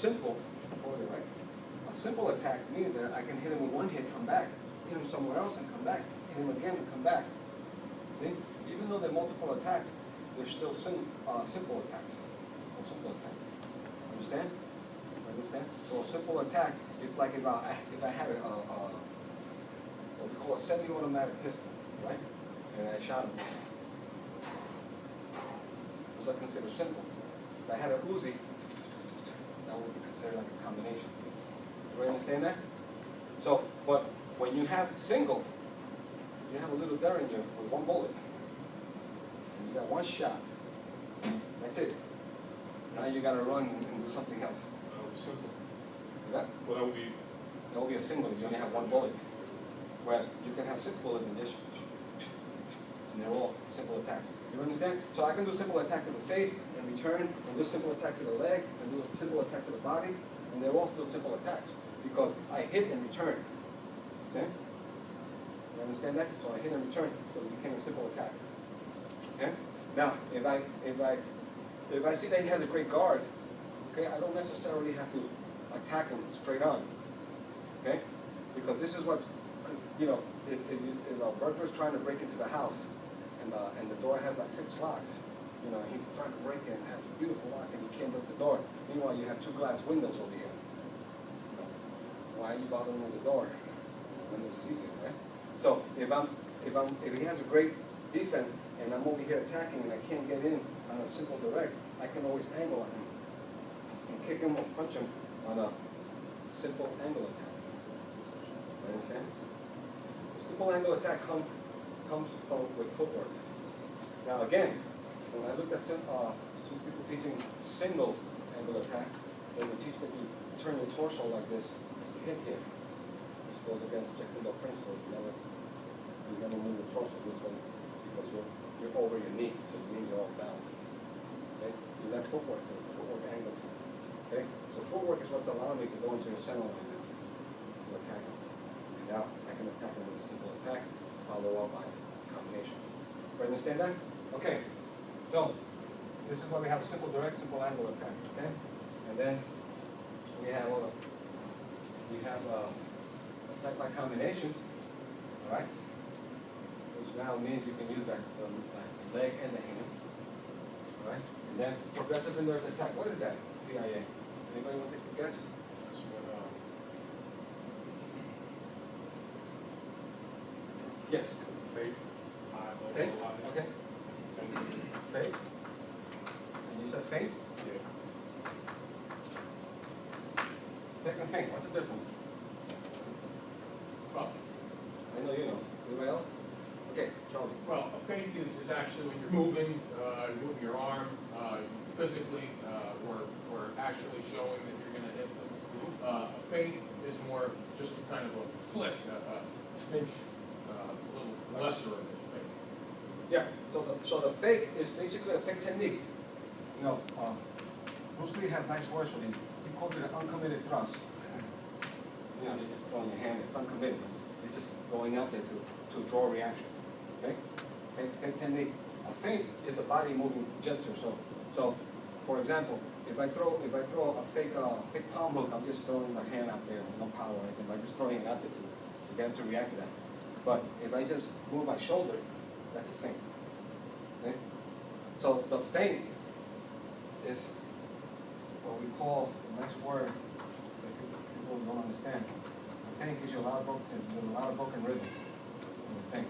simple, right? A simple attack means that I can hit him with one hit, come back, hit him somewhere else and come back, hit him again and come back. See? Even though they're multiple attacks, they're still simple attacks. Or simple attacks. Understand? Understand? So a simple attack is like if I had what we call a semi-automatic pistol, right? And I shot him. Those are considered simple. If I had a Uzi, that would be considered like a combination. You understand that? So, but when you have single, you have a little derringer with one bullet. And you got one shot. That's it. Now you got to run and do something else. That would be simple. That? Well, that would be... That would be a single if you only have one bullet. Whereas you can have 6 bullets in this. And they're all simple attacks. You understand? So I can do simple attack to the face and return, and do simple attack to the leg, and do a simple attack to the body, and they're all still simple attacks because I hit and return. See? You understand that? So I hit and return, so it became a simple attack. Okay? Now, if I see that he has a great guard, okay, I don't necessarily have to attack him straight on. Okay? Because this is what's, you know, if a burglar's trying to break into the house, and the door has like 6 locks. You know, he's trying to break in, has beautiful locks, and he can't break the door. Meanwhile, you have 2 glass windows over here. You know, why are you bothering with the door? Windows is easier, right? So if he has a great defense, and I'm over here attacking, and I can't get in on a simple direct, I can always angle on him and kick him or punch him on a simple angle attack. You understand? The simple angle attack comes with footwork. Now again, when I looked at some people teaching single angle attack, they would teach that you turn your torso like this, hit here, which goes against Jeet Kune Do principle. You never move your torso this way because you're over your knee, so it means you're off balance. Okay? You let footwork angles. Okay? So footwork is what's allowing me to go into your center line now to attack him. And now I can attack him with a simple attack, follow up by combination. You understand that? Okay. So this is why we have a simple direct, simple angle attack. Okay. And then we have attack by combinations. All right. Which now means you can use the leg and the hands. All right. And then progressive indirect attack. What is that? PIA. Anybody want to take a guess? That's what, Yes. fake. Fake? Okay. Fake? And you said fake? Yeah. Fake and feint. What's the difference? Well, I know you know. Anybody else? Okay, Charlie. well, a feint is actually when you're moving your arm physically, or actually showing that you're going to hit them. A feint is more just a kind of a flick, a pinch, a little lesser of a feint. Yeah, so the fake is basically a fake technique. You know, Bruce Lee has nice words for these. He calls it an uncommitted thrust. You know, you just throw in your hand, it's uncommitted. It's just going out there to draw a reaction. Okay? Fake technique. A feint is the body moving gesture. So for example, if I throw a fake palm hook, I'm just throwing my hand out there with no power or anything. I'm just throwing it out there to get him to react to that. But if I just move my shoulder, that's a feint. Okay? So the feint is what we call, the next word that people don't understand. The feint gives you there's a lot of broken rhythm in the feint.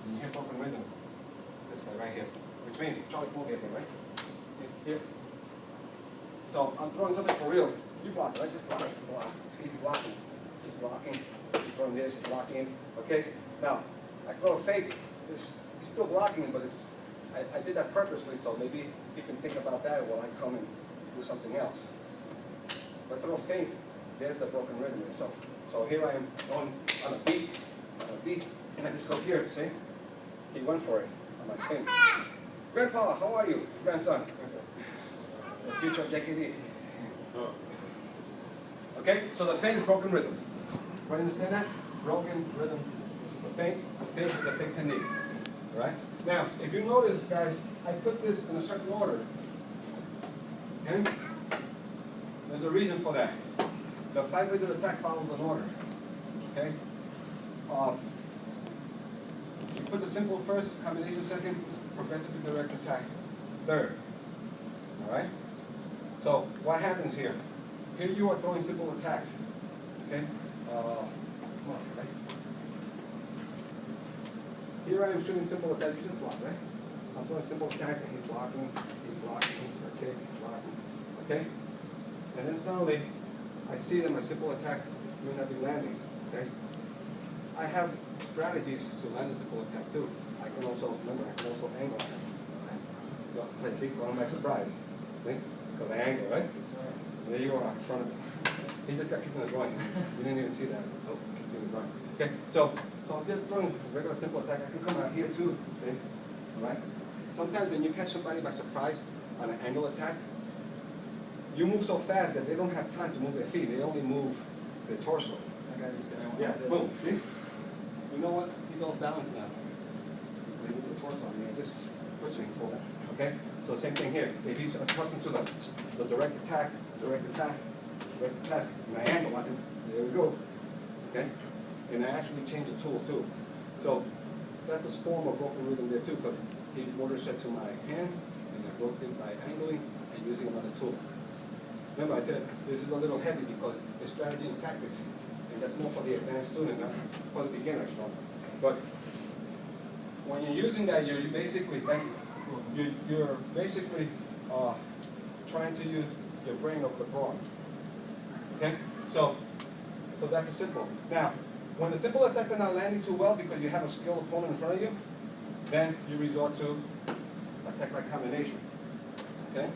When you hear broken rhythm, it's this guy right here. Which means, Charlie, come over here, right? Here. So I'm throwing something for real. You block it, right? Just block it. Block. It's easy blocking. Keep blocking. Keep throwing this, keep blocking. Okay? Now, I throw a fake. He's still blocking it, but I did that purposely, so maybe he can think about that while I come and do something else. If I throw a feint, there's the broken rhythm. So here I am going on a beat, and I just go here, see? He went for it on my feint. Grandpa, how are you? Grandson. The future of JKD. Okay, so the feint is broken rhythm. Everybody understand that? Broken rhythm. The feint is a fake technique. All right? Now, if you notice, guys, I put this in a certain order. Okay? There's a reason for that. The 5 ways of attack follows an order. Okay? You put the simple first, combination second, progressive to direct attack third. Alright? So what happens here? Here you are throwing simple attacks. Okay? Come on, right? Here I am shooting simple attacks. You just block, right? I'm throwing simple attacks and he's blocking, or kick, blocking. Okay? And then suddenly, I see that my simple attack may not be landing. Okay? I have strategies to land a simple attack too. I can also, remember, I can also angle. Let's see, one of my surprise. See? Because I angle, right? And there you are in front of him. He just got kicked in the groin. You didn't even see that. So kicked in the groin. Okay, so I'm just throwing a regular simple attack. I can come out here too. See? All right? Sometimes when you catch somebody by surprise on an angle attack, you move so fast that they don't have time to move their feet. They only move their torso. Yeah, boom. See? You know what? He's off balance now. They move the torso on me. Just pushing forward. Okay? So same thing here. If he's accustomed to the direct attack, and I angle on him, there we go. Okay? And I actually change the tool too. So that's a form of broken rhythm there too, because he's motor set to my hand, and I broke it by angling and using another tool. Remember, I said this is a little heavy because it's strategy and tactics, and that's more for the advanced student, not for the beginners. But when you're using that, you're basically trying to use your brain over the brawn. Okay, so that's simple. Now, when the simple attacks are not landing too well because you have a skilled opponent in front of you, then you resort to attack by combination. Okay.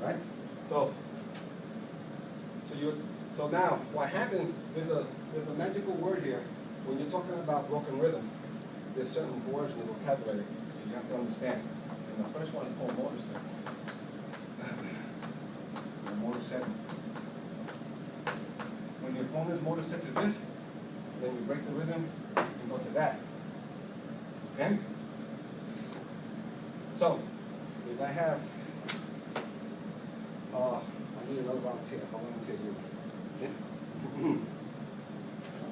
Right? So now what happens, there's a magical word here. When you're talking about broken rhythm, there's certain words in the vocabulary that you have to understand. And the first one is called motor set. The motor set. When the opponent's motor set to this, then you break the rhythm and go to that. Okay? So, if I have I need another volunteer. I'll volunteer you. Okay?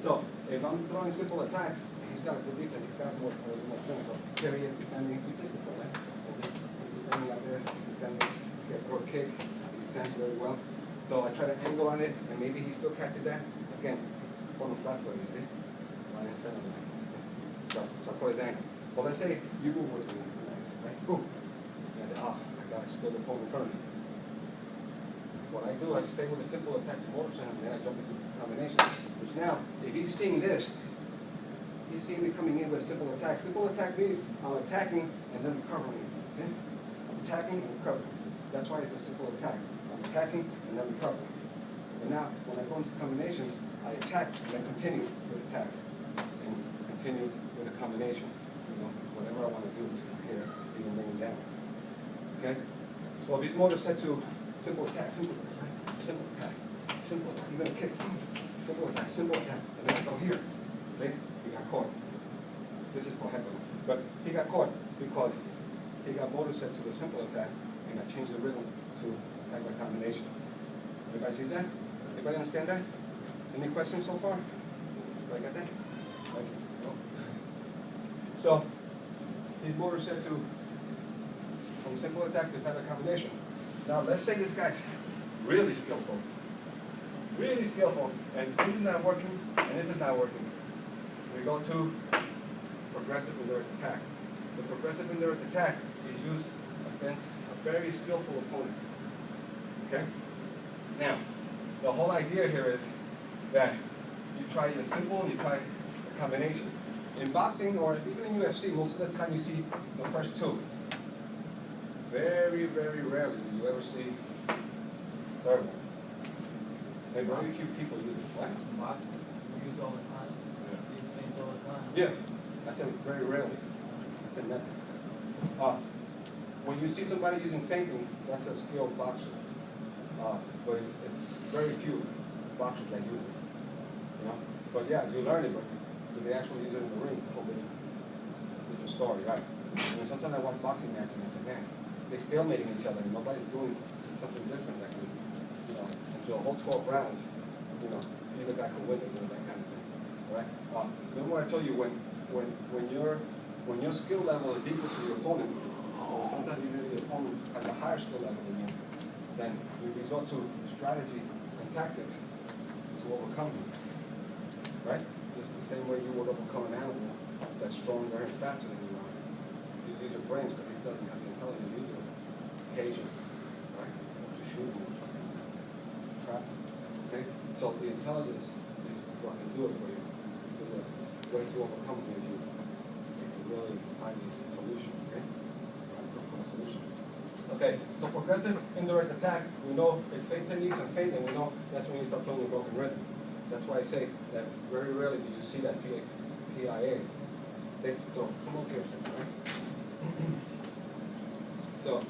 So, if I'm throwing simple attacks, he's got a good defense. He's got more strength. So, carry it, defending. We just before that. He's defending out there. He's defending. He gets throw a kick. He defends very well. So I try to angle on it, and maybe he still catches that. Again, on the flat foot, you see? Line and center. So I call his angle. Well, let's say you move with me, right? Boom. And I say, I got a skilled opponent in front of me. What I do, I stay with a simple attack to motor center, and then I jump into combination. Which now, if he's seeing this, he's seeing me coming in with a simple attack. Simple attack means I'm attacking and then recovering. See? I'm attacking and recovering. That's why it's a simple attack. I'm attacking and then recovering. And now, when I go into combinations, I attack and then continue with attack. And continue with a combination. You know, whatever I want to do to here, even bring it down. Okay? So if he's motor set to simple attack, simple attack, simple attack, simple attack. You're going to kick. Simple attack, and then I go here. See? He got caught. This is for heckling. But he got caught because he got motor set to the simple attack, and I changed the rhythm to attack by combination. Everybody sees that? Everybody understand that? Any questions so far? Everybody got that? Okay. No? So, he's motor set to from simple attack to attack by combination. Now, let's say this guy's really skillful, and this is not working, and this is not working. We go to progressive indirect attack. The progressive indirect attack is used against a very skillful opponent. Okay? Now, the whole idea here is that you try the simple and you try the combinations. In boxing or even in UFC, most of the time you see the first two. Very, very rarely do you ever see third one. And very few people use it. What? Boxing, we use all the time. Yeah. Use things all the time. Yes. I said very rarely. I said never. When you see somebody using feinting, that's a skilled boxer. But it's very few boxers that use it. You know? But yeah, you learn it, but do they actually use it in the ring? It's a whole different story, right? And sometimes I watch boxing matches and I say, man, they're stalemating each other and nobody's doing something different that can, do a whole 12 rounds, either guy can win it, that kind of thing, right? Remember what I told you, when your skill level is equal to your opponent, or sometimes even the opponent has a higher skill level than you, then you resort to strategy and tactics to overcome him, right? Just the same way you would overcome an animal that's stronger and faster than you are. You use your brains because he doesn't have the intelligence you do. Occasion, right? To shoot him or something. Trap. Okay? So the intelligence is what can do it for you. There's a way to overcome it if you really find a solution, okay? Look for a solution. Okay, so progressive indirect attack, we know it's feint techniques and feint, and we know that's when you start playing a broken rhythm. That's why I say that very rarely do you see that PIA. Okay, so come over here, right? So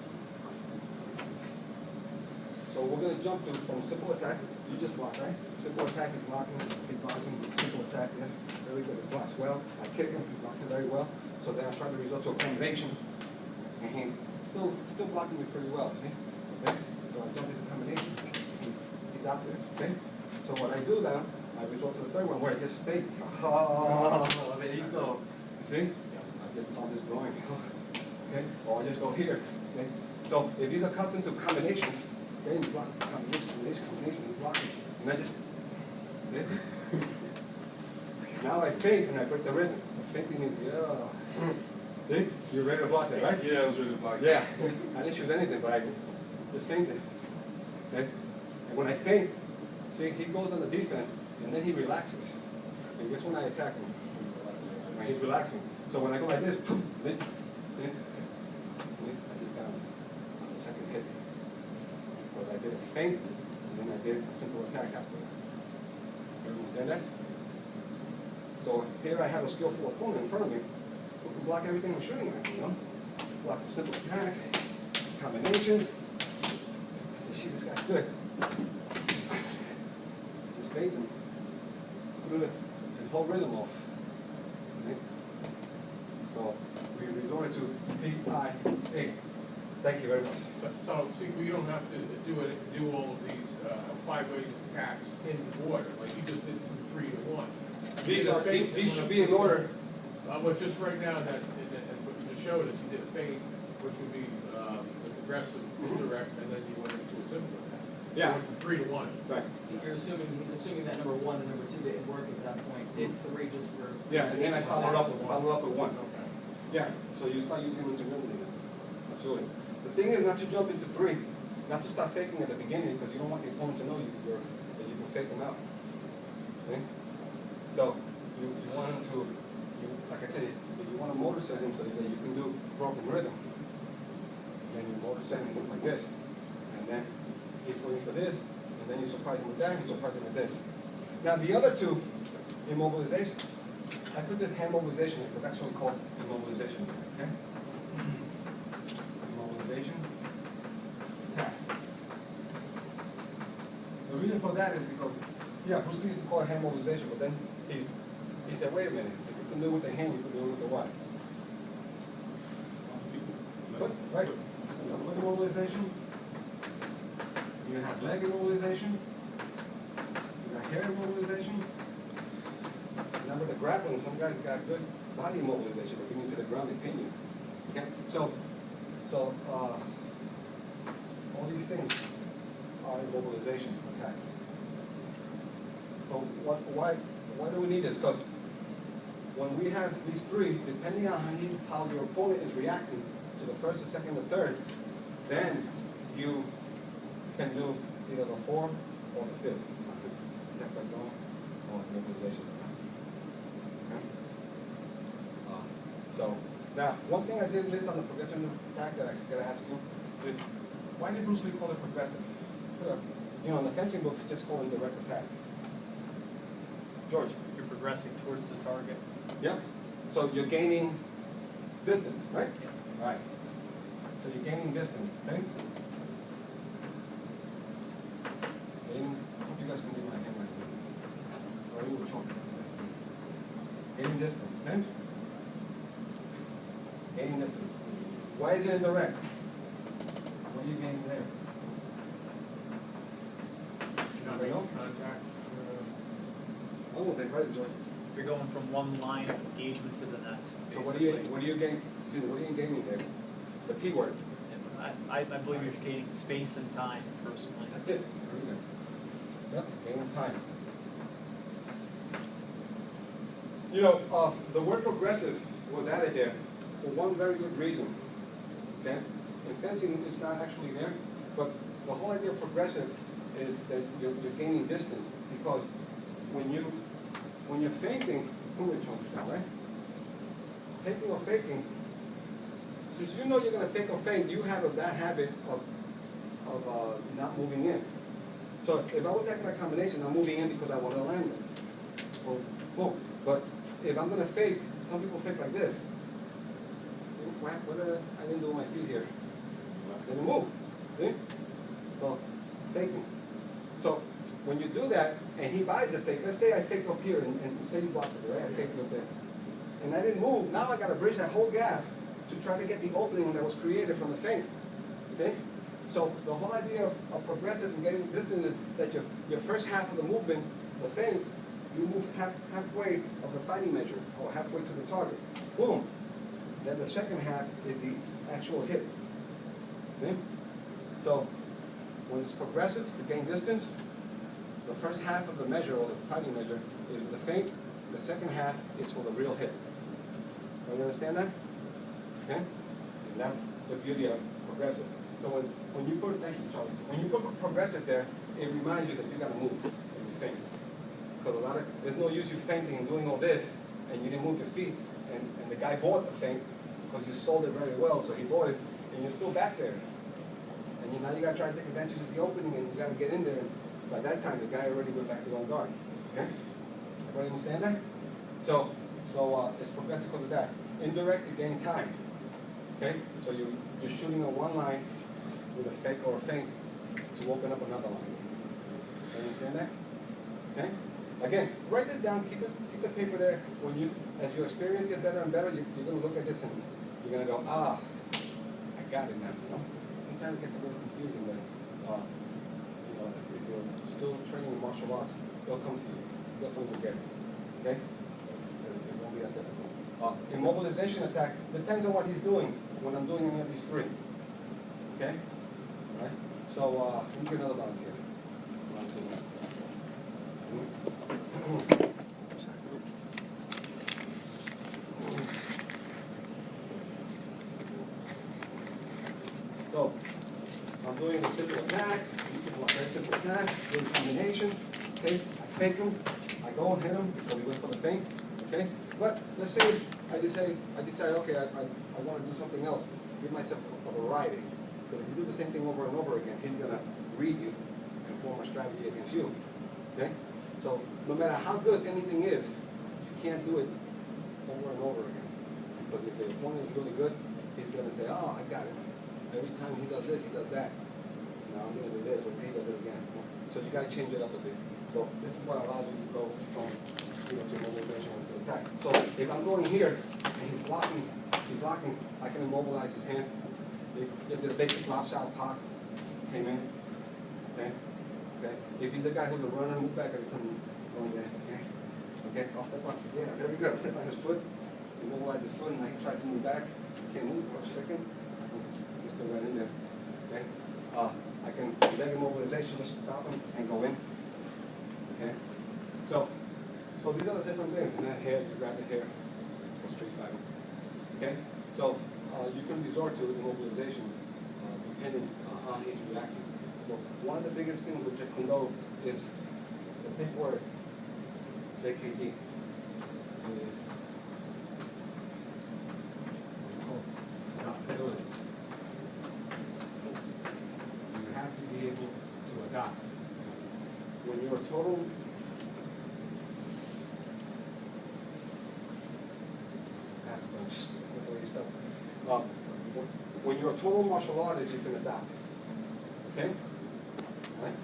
we're going to jump to from simple attack. You just block, right? Simple attack is blocking, keep blocking. Simple attack, yeah, very good. It blocks well. I kick him, he blocks it very well. So then I try to resort to a combination, and he's still blocking me pretty well. See? Okay. So I jump into combination. He's out there. Okay. So what I do now, I resort to the third one where I just fake. Oh, there you go. See? I just palm this groin. Okay? Or I just go here. See? So if he's accustomed to combinations, then he's blocking combination, he's blocking. And I just, okay? Now I feint and I break the rhythm. The feinting is, yeah. See? You're ready to block it, right? Yeah, I was ready to block it. Yeah. I didn't shoot anything, but I just feinted. Okay? And when I feint, see, he goes on the defense, and then he relaxes. And guess when I attack him? When he's relaxing. So when I go like this, I just got him on the second hit. But I did a feint, and then I did a simple attack after that. You understand that? So here I have a skillful opponent in front of me who can block everything I'm shooting at, Blocks the simple attacks, combinations. I said, shit, this guy's good. Just fake him. Threw his whole rhythm off. Okay? So we resorted to PIA. Thank you very much. So see, we don't have to do all of these 5 ways of attacks in order, like you just did from 3 to 1. These should be in order. But just right now, that what you just showed us, you did a feint, which would be the progressive, indirect, and then you went into a simple attack. Yeah. You went from 3 to 1. Right. He's assuming that number 1 and number 2 didn't work at that point. Did 3 just for... Yeah, and then I followed up with 1. Okay. Yeah, so you start using them intermittently. Absolutely. The thing is not to jump into 3, not to start faking at the beginning because you don't want the opponent to know that you can fake them out. Okay? So you want him to, like I said, you want to motor set him so that you can do broken rhythm. And then you motor set him like this. And then he's waiting for this, and then you surprise him with that, and you surprise him with this. Now the other 2, immobilization. I put this hand mobilization because that's actually called immobilization. Okay? Immobilization. Attack. The reason for that is because, yeah, Bruce Lee used to call it hand mobilization, but then he said, wait a minute, if you can do it with the hand, you can do it with the what? Foot, right? You have foot immobilization. You have leg immobilization. You got hair immobilization. Now with the grappling, some guys got good body immobilization. They bring you to the ground, they pin you. Okay? So all these things are immobilization attacks. So why do we need this? Because when we have these 3, depending on how your opponent is reacting to the first, the second, the third, then you can do either the 4th or the 5th. Attack by drawing or immobilization. Okay? So now, one thing I did miss on the progressive attack that I gotta ask you is, why did Bruce Lee call it progressive? In the fencing books, it's just called a direct attack. George. You're progressing towards the target. Yep. So you're gaining distance, right? Yeah. Right. So you're gaining distance, okay? I hope you guys can do my hand right now. Or you will choke. Gaining distance, okay? Gaining distance. Why is it indirect? What are you gaining there? break No? contact. Oh, they right, George. You're going from one line of engagement to the next. So what basically. do you gain, excuse me, what are you gaining there? The T word. I believe you're gaining space and time personally. That's it. Very good. Yep, gaining time. You know, the word progressive was added there for one very good reason. Okay? In fencing, it's not actually there, but the whole idea of progressive is that you're gaining distance, because when you're feinting, right? Faking or faking, since you know you're going to fake or feint, you have a bad habit of not moving in. So if I was taking a combination, I'm moving in because I want to land it. Well, boom. But if I'm going to fake, some people fake like this. What did I didn't do with my feet here. Didn't move. See? So faking. So when you do that, and he buys a fake, let's say I faked up here, and say you blocked it, right? I faked up there. And I didn't move. Now I got to bridge that whole gap to try to get the opening that was created from the feint. See? So the whole idea of progressive and getting distance is that your first half of the movement, the feint, you move halfway of the fighting measure, or halfway to the target. Boom. Then the second half is the actual hit. See? So when it's progressive to gain distance, the first half of the measure, or the fighting measure, is with the feint. The second half is for the real hit. Do you understand that? Okay? And that's the beauty of progressive. So when you put, thank you, Charlie, when you put progressive there, it reminds you that you got to move when you feint. Because there's no use you feinting and doing all this, and you didn't move your feet, and the guy bought the feint because you sold it very well, so he bought it, and you're still back there. And now you got to try to take advantage of the opening, and you got to get in there, and by that time, the guy already went back to one guard. Okay? Everybody understand that? So it's progressive because of that. Indirect to gain time. Okay? So you're shooting on one line with a fake or a feint to open up another line. You understand that? Okay? Again, write this down. Keep the paper there. As your experience gets better and better, you're going to look at this and you're going to go, I got it now. You know? Sometimes it gets a little confusing, but if you're still training in martial arts, they'll come to you. Definitely will get it. Okay? It won't be that difficult. Immobilization attack depends on what he's doing when I'm doing any of these three. Okay? All right? So, let me get another volunteer. So, I'm doing the simple attacks, very simple attacks, doing combinations. Okay, I fake them, I go and hit them because we went for the feint. Okay, but let's say I decide, okay, I want to do something else to give myself a variety. Because if you do the same thing over and over again, he's going to read you and form a strategy against you. Okay, so no matter how good anything is, you can't do it over and over again. But if the opponent is really good, he's going to say, oh, I got it. Every time he does this, he does that. Now I'm going to do this, but he does it again. So you got to change it up a bit. So this is what allows you to go from to immobilization to attack. So if I'm going here and he's blocking, I can immobilize his hand. If the basic lopsided pop came in, okay. If he's the guy who's a runner, move back every time going there. Okay. I'll step on. Yeah, there we go. I'll step on his foot, immobilize his foot, and now he tries to move back. He can't move for a second. Just go right in there. Okay. I can leg immobilization, just stop him and go in. Okay. So these are the different things. And that hair, you grab the hair for street fighting. Okay. So you can resort to immobilization depending on how he's reacting. So one of the biggest things with Jeet Kune Do is the big word, JKD, is adaptability. You have to be able to adapt. when you're a total that's not the way you spell it. When you're a total martial artist, you can adapt. Okay? Right?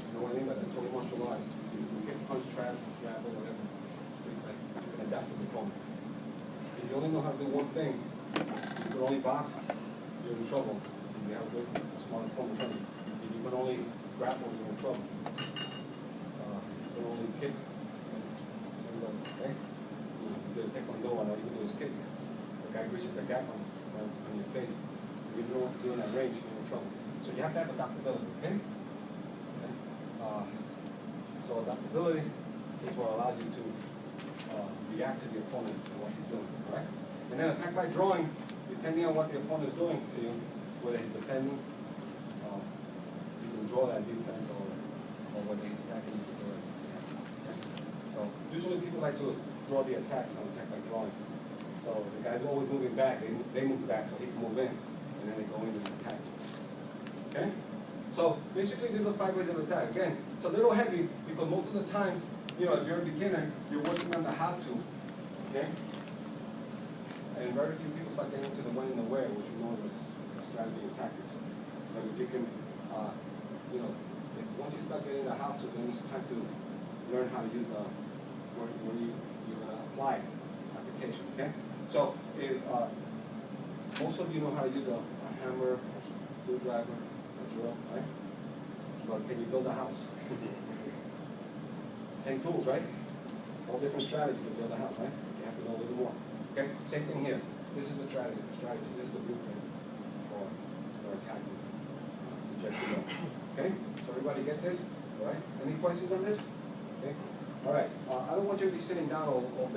You know what I mean by that? Total martial arts. You can punch, trap, grapple, whatever. You can adapt to the opponent. If you only know how to do one thing, you can only box, you're in trouble. You have a good, smart opponent. If you you can only grapple, you're in trouble. You can only kick. Some does, okay? You do a taekwondo, and all you can do is kick. The guy reaches the gap on your face. If you don't do in that range, you're in trouble. So you have to have adaptability, okay? So adaptability is what allows you to react to the opponent and what he's doing, all right? And then attack by drawing, depending on what the opponent is doing to you, whether he's defending, you can draw that defense or whether he's attacking you. Okay? So usually people like to draw the attacks on attack by drawing. So the guy's always moving back, they move back so he can move in, and then they go in and attack. Okay? So basically these are 5 ways of attack. Again, it's a little heavy because most of the time, you know, if you're a beginner, you're working on the how-to, okay? And very few people start getting into the when and the where, which we know is the strategy and tactics. But if you can, you know, once you start getting the how-to, then it's time to learn how to use the, where you're going to apply application, okay? So if most of you know how to use a hammer, a screwdriver, a drill, right? But can you build a house? Same tools, right? All different strategies to build a house, right? You have to know a little more. Okay? Same thing here. This is the strategy. This is the blueprint for attacking Jeet Kune Do. Okay? So everybody get this? All right? Any questions on this? Okay? All right. I don't want you to be sitting down all day.